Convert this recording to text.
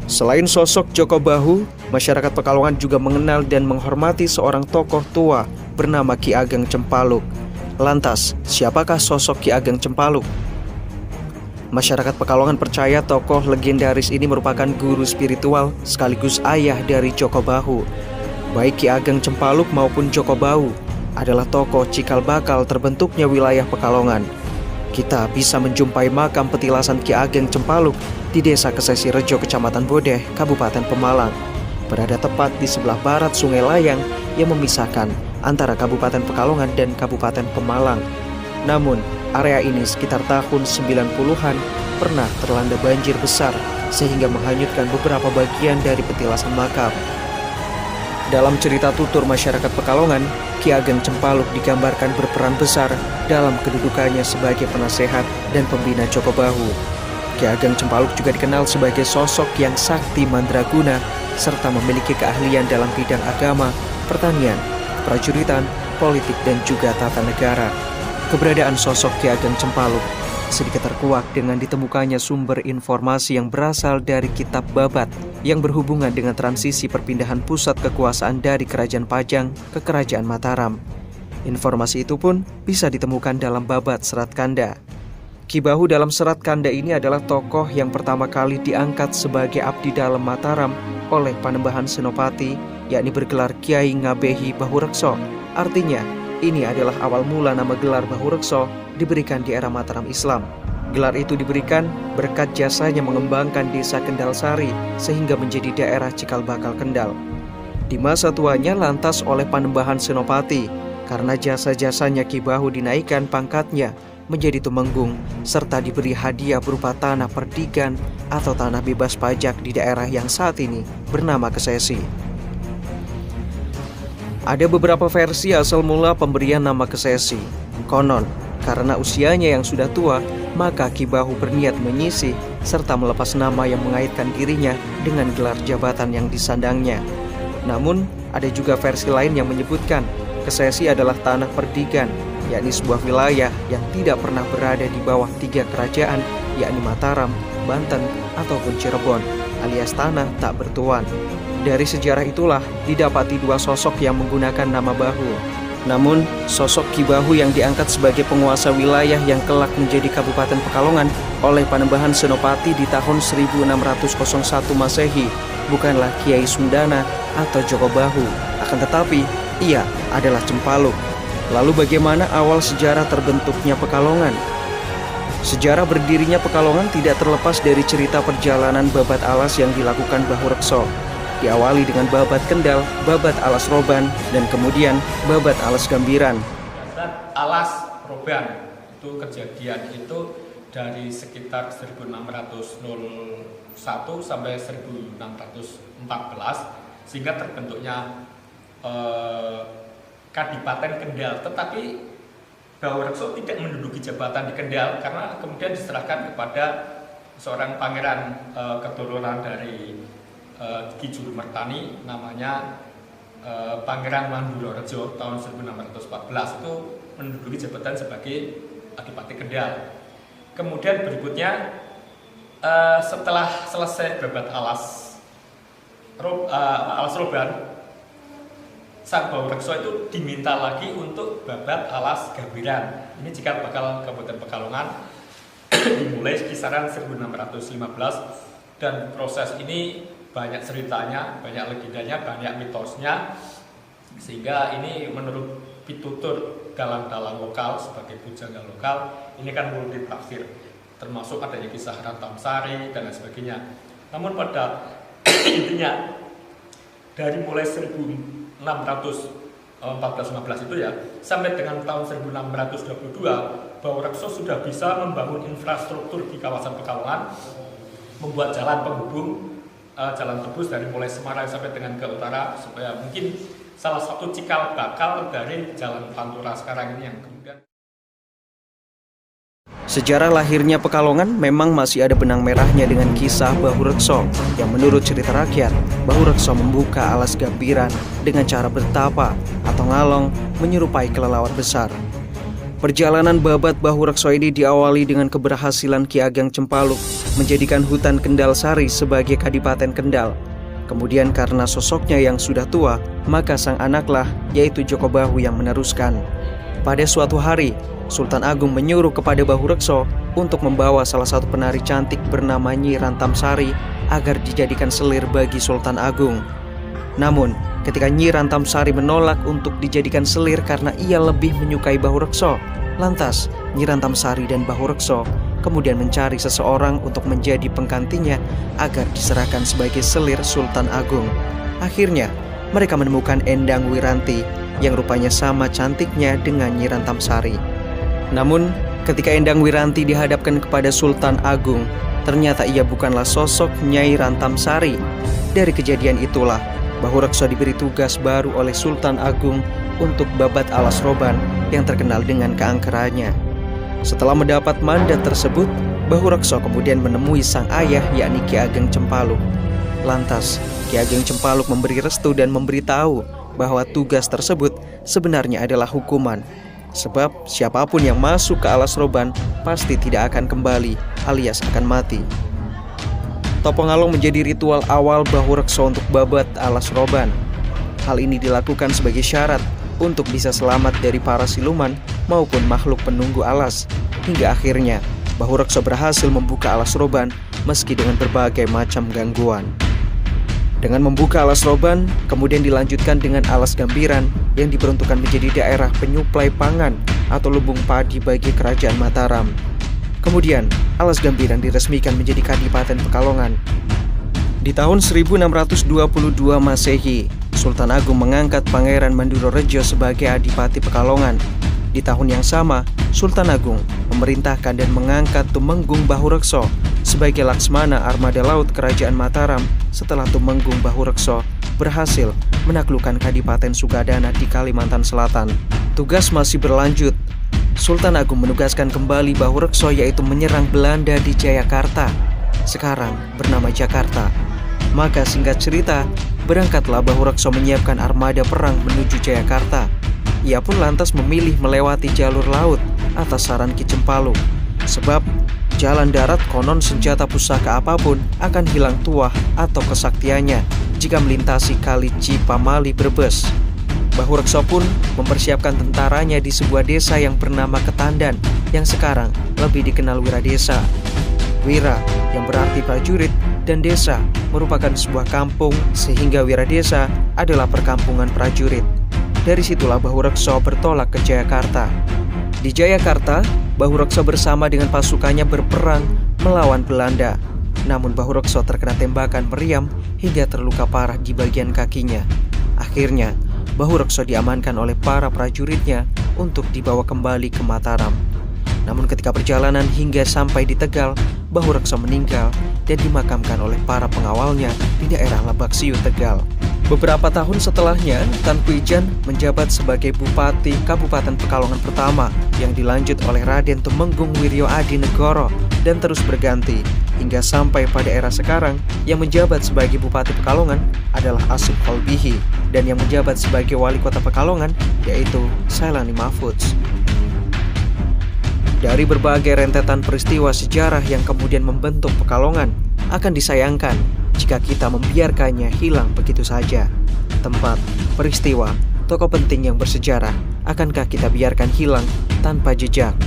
Selain sosok Joko Bahu, masyarakat Pekalongan juga mengenal dan menghormati seorang tokoh tua bernama Ki Ageng Cempaluk. Lantas, siapakah sosok Ki Ageng Cempaluk? Masyarakat Pekalongan percaya tokoh legendaris ini merupakan guru spiritual sekaligus ayah dari Joko Bahu. Baik Ki Ageng Cempaluk maupun Joko Bahu adalah tokoh cikal bakal terbentuknya wilayah Pekalongan. Kita bisa menjumpai makam petilasan Ki Ageng Cempaluk di Desa Kesesi Rejo, Kecamatan Bodeh, Kabupaten Pemalang, berada tepat di sebelah barat Sungai Layang yang memisahkan antara Kabupaten Pekalongan dan Kabupaten Pemalang. Namun, area ini sekitar tahun 90-an pernah terlanda banjir besar sehingga menghanyutkan beberapa bagian dari petilasan makam. Dalam cerita tutur masyarakat Pekalongan, Ki Ageng Cempaluk digambarkan berperan besar dalam kedudukannya sebagai penasehat dan pembina Joko Bahu. Ki Ageng Cempaluk juga dikenal sebagai sosok yang sakti mandraguna serta memiliki keahlian dalam bidang agama, pertanian, prajuritan, politik, dan juga tata negara. Keberadaan sosok Ki Ageng Cempaluk sedikit terkuak dengan ditemukannya sumber informasi yang berasal dari kitab Babat yang berhubungan dengan transisi perpindahan pusat kekuasaan dari Kerajaan Pajang ke Kerajaan Mataram. Informasi itu pun bisa ditemukan dalam Babat Serat Kanda. Ki Bahu dalam Serat Kanda ini adalah tokoh yang pertama kali diangkat sebagai abdi dalam Mataram oleh Panembahan Senopati, yakni bergelar Kiai Ngabehi Bahurekso. Artinya, ini adalah awal mula nama gelar Bahurekso diberikan di era Mataram Islam. Gelar itu diberikan berkat jasanya mengembangkan desa Kendal Sari sehingga menjadi daerah cikal bakal Kendal. Di masa tuanya lantas oleh Panembahan Senopati, karena jasa-jasanya Ki Bahu dinaikkan pangkatnya menjadi tumenggung serta diberi hadiah berupa tanah perdigan atau tanah bebas pajak di daerah yang saat ini bernama Kesesi. Ada beberapa versi asal mula pemberian nama Kesesi. Konon, karena usianya yang sudah tua, maka Ki Bahu berniat menyisih serta melepas nama yang mengaitkan dirinya dengan gelar jabatan yang disandangnya. Namun, ada juga versi lain yang menyebutkan Kesesi adalah tanah perdigan, yakni sebuah wilayah yang tidak pernah berada di bawah 3 kerajaan, yakni Mataram, Banten, ataupun Cirebon, alias tanah tak bertuan. Dari sejarah itulah didapati 2 sosok yang menggunakan nama Bahu. Namun, sosok Ki Bahu yang diangkat sebagai penguasa wilayah yang kelak menjadi Kabupaten Pekalongan oleh Panembahan Senopati di tahun 1601 Masehi bukanlah Kiai Sundana atau Joko Bahu, akan tetapi ia adalah Cempaluk. Lalu bagaimana awal sejarah terbentuknya Pekalongan? Sejarah berdirinya Pekalongan tidak terlepas dari cerita perjalanan babat alas yang dilakukan Bahurekso. Diawali dengan babat Kendal, babat alas Roban, dan kemudian babat alas Gambiran. Babat alas Roban itu kejadian itu dari sekitar 1601 sampai 1614 sehingga terbentuknya Kadipaten Kendal. Tetapi Bahurekso tidak menduduki jabatan di Kendal karena kemudian diserahkan kepada seorang pangeran keturunan dari Ki Julumertani, namanya Pangeran Mandulorejo tahun 1614 itu menduduki jabatan sebagai Adipati Kendal. Kemudian berikutnya setelah selesai babat alas Roban, sang Bahurekso itu diminta lagi untuk babat alas Gambiran. Ini jika bakal Kabupaten Pekalongan dimulai kisaran 1615 dan proses ini banyak ceritanya, banyak legendanya, banyak mitosnya, sehingga ini menurut pitutur dalang-dalang lokal sebagai pujangga lokal ini kan multi tafsir, termasuk adanya kisah Rantam Sari dan lain sebagainya. Namun pada intinya dari mulai 1415 itu ya sampai dengan tahun 1622 Bahurekso sudah bisa membangun infrastruktur di kawasan Pekalongan, membuat jalan penghubung, jalan tembus dari mulai Semarang sampai dengan ke utara, supaya mungkin salah satu cikal bakal dari jalan Pantura sekarang ini yang kemudian. Sejarah lahirnya Pekalongan memang masih ada benang merahnya dengan kisah Bahurekso yang menurut cerita rakyat, Bahurekso membuka alas Gambiran dengan cara bertapa atau ngalong menyerupai kelelawar besar. Perjalanan babat Bahurekso ini diawali dengan keberhasilan Ki Ageng Cempaluk menjadikan hutan Kendal Sari sebagai Kadipaten Kendal. Kemudian karena sosoknya yang sudah tua, maka sang anaklah yaitu Joko Bahu yang meneruskan. Pada suatu hari, Sultan Agung menyuruh kepada Bahurekso untuk membawa salah satu penari cantik bernama Nyi Rantam Sari agar dijadikan selir bagi Sultan Agung. Namun, ketika Nyi Rantam Sari menolak untuk dijadikan selir karena ia lebih menyukai Bahurekso, lantas Nyi Rantam Sari dan Bahurekso kemudian mencari seseorang untuk menjadi penggantinya agar diserahkan sebagai selir Sultan Agung. Akhirnya, mereka menemukan Endang Wiranti yang rupanya sama cantiknya dengan Nyi Rantam Sari. Namun, ketika Endang Wiranti dihadapkan kepada Sultan Agung, ternyata ia bukanlah sosok Nyai Rantam Sari. Dari kejadian itulah, Bahurekso diberi tugas baru oleh Sultan Agung untuk babat Alas Roban yang terkenal dengan keangkerannya. Setelah mendapat mandat tersebut, Bahurekso kemudian menemui sang ayah yakni Ki Ageng Cempaluk. Lantas, Ki Ageng Cempaluk memberi restu dan memberitahu bahwa tugas tersebut sebenarnya adalah hukuman. Sebab siapapun yang masuk ke Alas Roban pasti tidak akan kembali alias akan mati. Topongalong menjadi ritual awal Bahurekso untuk babat Alas Roban. Hal ini dilakukan sebagai syarat untuk bisa selamat dari para siluman maupun makhluk penunggu alas. Hingga akhirnya Bahurekso berhasil membuka Alas Roban meski dengan berbagai macam gangguan. Dengan membuka Alas Roban, kemudian dilanjutkan dengan Alas Gambiran yang diperuntukkan menjadi daerah penyuplai pangan atau lumbung padi bagi Kerajaan Mataram. Kemudian, Alas Gambiran diresmikan menjadi Kadipaten Pekalongan. Di tahun 1622 Masehi, Sultan Agung mengangkat Pangeran Mandurorejo sebagai Adipati Pekalongan. Di tahun yang sama, Sultan Agung memerintahkan dan mengangkat Tumenggung Bahurekso sebagai Laksmana Armada Laut Kerajaan Mataram setelah Tumenggung Bahurekso berhasil menaklukkan Kadipaten Sugadana di Kalimantan Selatan. Tugas masih berlanjut. Sultan Agung menugaskan kembali Bahurekso yaitu menyerang Belanda di Jayakarta, sekarang bernama Jakarta. Maka singkat cerita, berangkatlah Bahurekso menyiapkan armada perang menuju Jayakarta. Ia pun lantas memilih melewati jalur laut atas saran Ki Cempaluk. Sebab jalan darat konon senjata pusaka apapun akan hilang tuah atau kesaktiannya jika melintasi Kali Cipamali Brebes. Bahurekso pun mempersiapkan tentaranya di sebuah desa yang bernama Ketandan yang sekarang lebih dikenal Wiradesa. Wira yang berarti prajurit dan desa merupakan sebuah kampung sehingga Wiradesa adalah perkampungan prajurit. Dari situlah Bahurekso bertolak ke Jayakarta. Di Jayakarta, Bahurekso bersama dengan pasukannya berperang melawan Belanda. Namun Bahurekso terkena tembakan meriam hingga terluka parah di bagian kakinya. Akhirnya, Bahurekso diamankan oleh para prajuritnya untuk dibawa kembali ke Mataram. Namun ketika perjalanan hingga sampai di Tegal, Bahurekso meninggal dan dimakamkan oleh para pengawalnya di daerah Labaksiu, Tegal. Beberapa tahun setelahnya, Tan Puijan menjabat sebagai Bupati Kabupaten Pekalongan pertama yang dilanjut oleh Raden Tumenggung Wiryo Adinegoro dan terus berganti hingga sampai pada era sekarang yang menjabat sebagai Bupati Pekalongan adalah Asif Kolbihi dan yang menjabat sebagai Wali Kota Pekalongan yaitu Sailani Mahfudz. Dari berbagai rentetan peristiwa sejarah yang kemudian membentuk Pekalongan, akan disayangkan jika kita membiarkannya hilang begitu saja. Tempat, peristiwa, tokoh penting yang bersejarah, akankah kita biarkan hilang tanpa jejak?